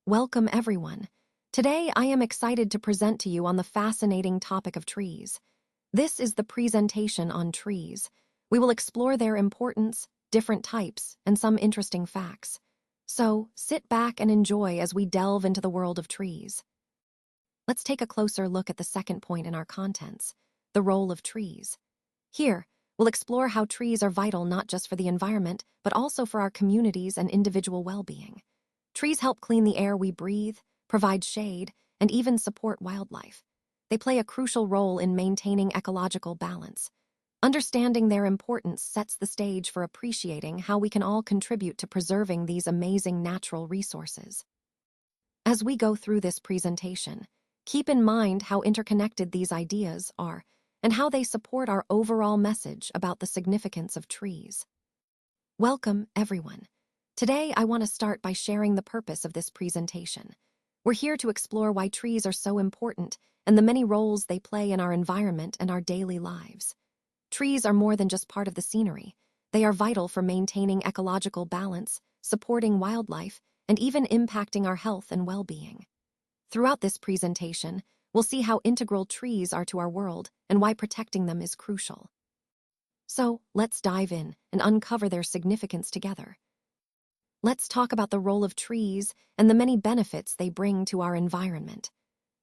Welcome, everyone. Today, I am excited to present to you on the fascinating topic of trees. This is the presentation on trees. We will explore their importance, different types, and some interesting facts. So, sit back and enjoy as we delve into the world of trees. Let's take a closer look at the second point in our contents, the role of trees. Here, we'll explore how trees are vital not just for the environment, but also for our communities and individual well-being. Trees help clean the air we breathe, provide shade, and even support wildlife. They play a crucial role in maintaining ecological balance. Understanding their importance sets the stage for appreciating how we can all contribute to preserving these amazing natural resources. As we go through this presentation, keep in mind how interconnected these ideas are and how they support our overall message about the significance of trees. Welcome, everyone. Today, I want to start by sharing the purpose of this presentation. We're here to explore why trees are so important and the many roles they play in our environment and our daily lives. Trees are more than just part of the scenery. They are vital for maintaining ecological balance, supporting wildlife, and even impacting our health and well-being. Throughout this presentation, we'll see how integral trees are to our world and why protecting them is crucial. So, let's dive in and uncover their significance together. Let's talk about the role of trees and the many benefits they bring to our environment.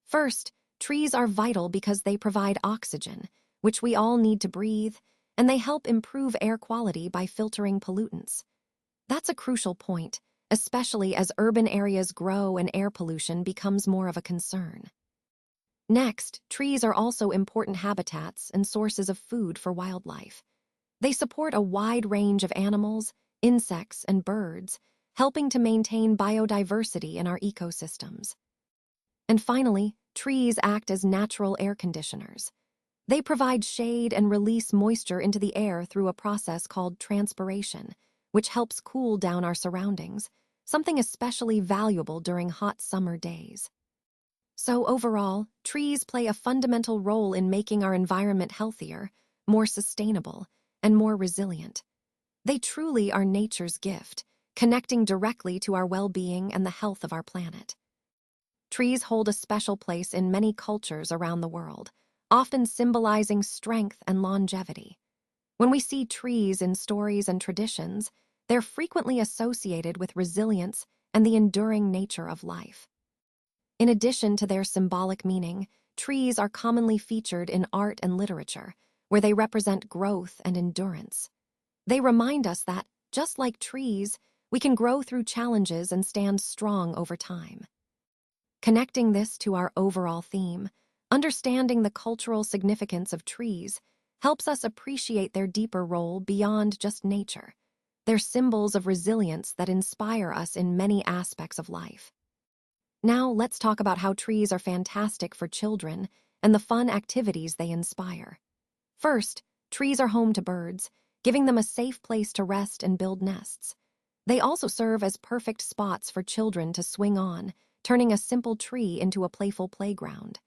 First, trees are vital because they provide oxygen, which we all need to breathe, and they help improve air quality by filtering pollutants. That's a crucial point, especially as urban areas grow and air pollution becomes more of a concern. Next, trees are also important habitats and sources of food for wildlife. They support a wide range of animals, insects, and birds, helping to maintain biodiversity in our ecosystems. And finally, trees act as natural air conditioners. They provide shade and release moisture into the air through a process called transpiration, which helps cool down our surroundings, something especially valuable during hot summer days. So overall, trees play a fundamental role in making our environment healthier, more sustainable, and more resilient. They truly are nature's gift, connecting directly to our well-being and the health of our planet. Trees hold a special place in many cultures around the world, often symbolizing strength and longevity. When we see trees in stories and traditions, they're frequently associated with resilience and the enduring nature of life. In addition to their symbolic meaning, trees are commonly featured in art and literature, where they represent growth and endurance. They remind us that, just like trees, we can grow through challenges and stand strong over time. Connecting this to our overall theme, understanding the cultural significance of trees helps us appreciate their deeper role beyond just nature. They're symbols of resilience that inspire us in many aspects of life. Now, let's talk about how trees are fantastic for children and the fun activities they inspire. First, trees are home to birds, giving them a safe place to rest and build nests. They also serve as perfect spots for children to swing on, turning a simple tree into a playful playground.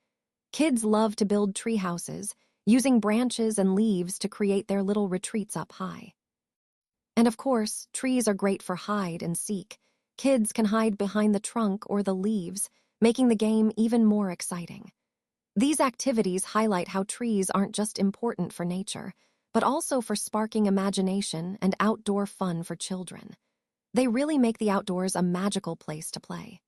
Kids love to build tree houses, using branches and leaves to create their little retreats up high. And of course, trees are great for hide and seek. Kids can hide behind the trunk or the leaves, making the game even more exciting. These activities highlight how trees aren't just important for nature, but also for sparking imagination and outdoor fun for children. They really make the outdoors a magical place to play.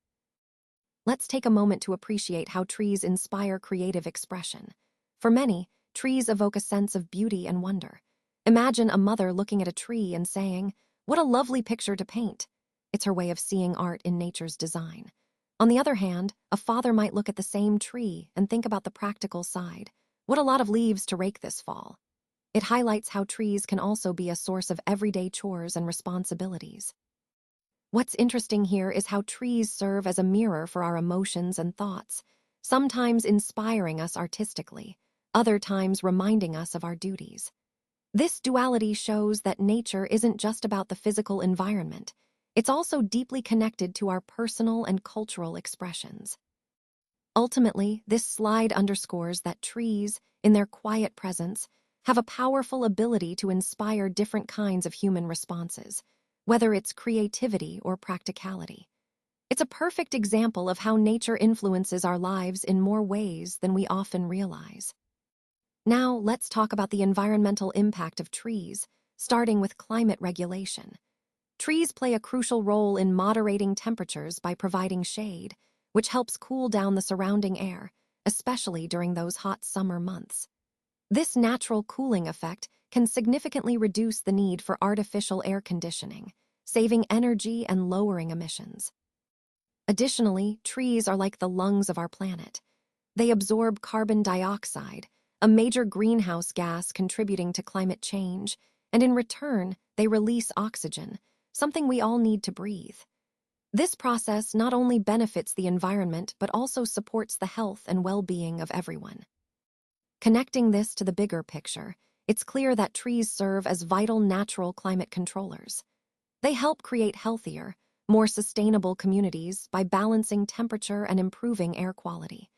Let's take a moment to appreciate how trees inspire creative expression. For many, trees evoke a sense of beauty and wonder. Imagine a mother looking at a tree and saying, "What a lovely picture to paint." It's her way of seeing art in nature's design. On the other hand, a father might look at the same tree and think about the practical side. "What a lot of leaves to rake this fall." It highlights how trees can also be a source of everyday chores and responsibilities. What's interesting here is how trees serve as a mirror for our emotions and thoughts, sometimes inspiring us artistically, other times reminding us of our duties. This duality shows that nature isn't just about the physical environment. It's also deeply connected to our personal and cultural expressions. Ultimately, this slide underscores that trees, in their quiet presence, have a powerful ability to inspire different kinds of human responses, whether it's creativity or practicality. It's a perfect example of how nature influences our lives in more ways than we often realize. Now, let's talk about the environmental impact of trees, starting with climate regulation. Trees play a crucial role in moderating temperatures by providing shade, which helps cool down the surrounding air, especially during those hot summer months. This natural cooling effect can significantly reduce the need for artificial air conditioning, saving energy and lowering emissions. Additionally, trees are like the lungs of our planet. They absorb carbon dioxide, a major greenhouse gas contributing to climate change, and in return, they release oxygen, something we all need to breathe. This process not only benefits the environment but also supports the health and well-being of everyone. Connecting this to the bigger picture, it's clear that trees serve as vital natural climate controllers. They help create healthier, more sustainable communities by balancing temperature and improving air quality.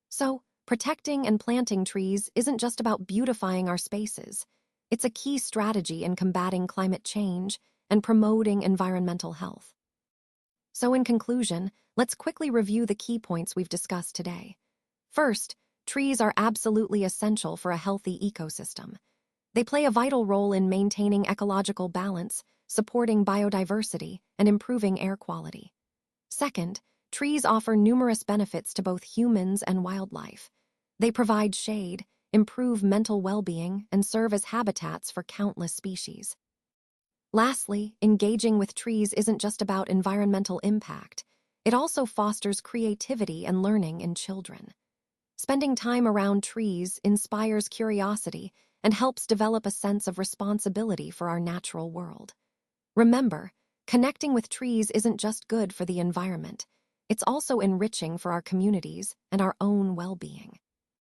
So, protecting and planting trees isn't just about beautifying our spaces. It's a key strategy in combating climate change and promoting environmental health. So in conclusion, let's quickly review the key points we've discussed today. First, trees are absolutely essential for a healthy ecosystem. They play a vital role in maintaining ecological balance, supporting biodiversity, and improving air quality. Second, trees offer numerous benefits to both humans and wildlife. They provide shade, improve mental well-being, and serve as habitats for countless species. Lastly, engaging with trees isn't just about environmental impact. It also fosters creativity and learning in children. Spending time around trees inspires curiosity and helps develop a sense of responsibility for our natural world. Remember, connecting with trees isn't just good for the environment. It's also enriching for our communities and our own well-being.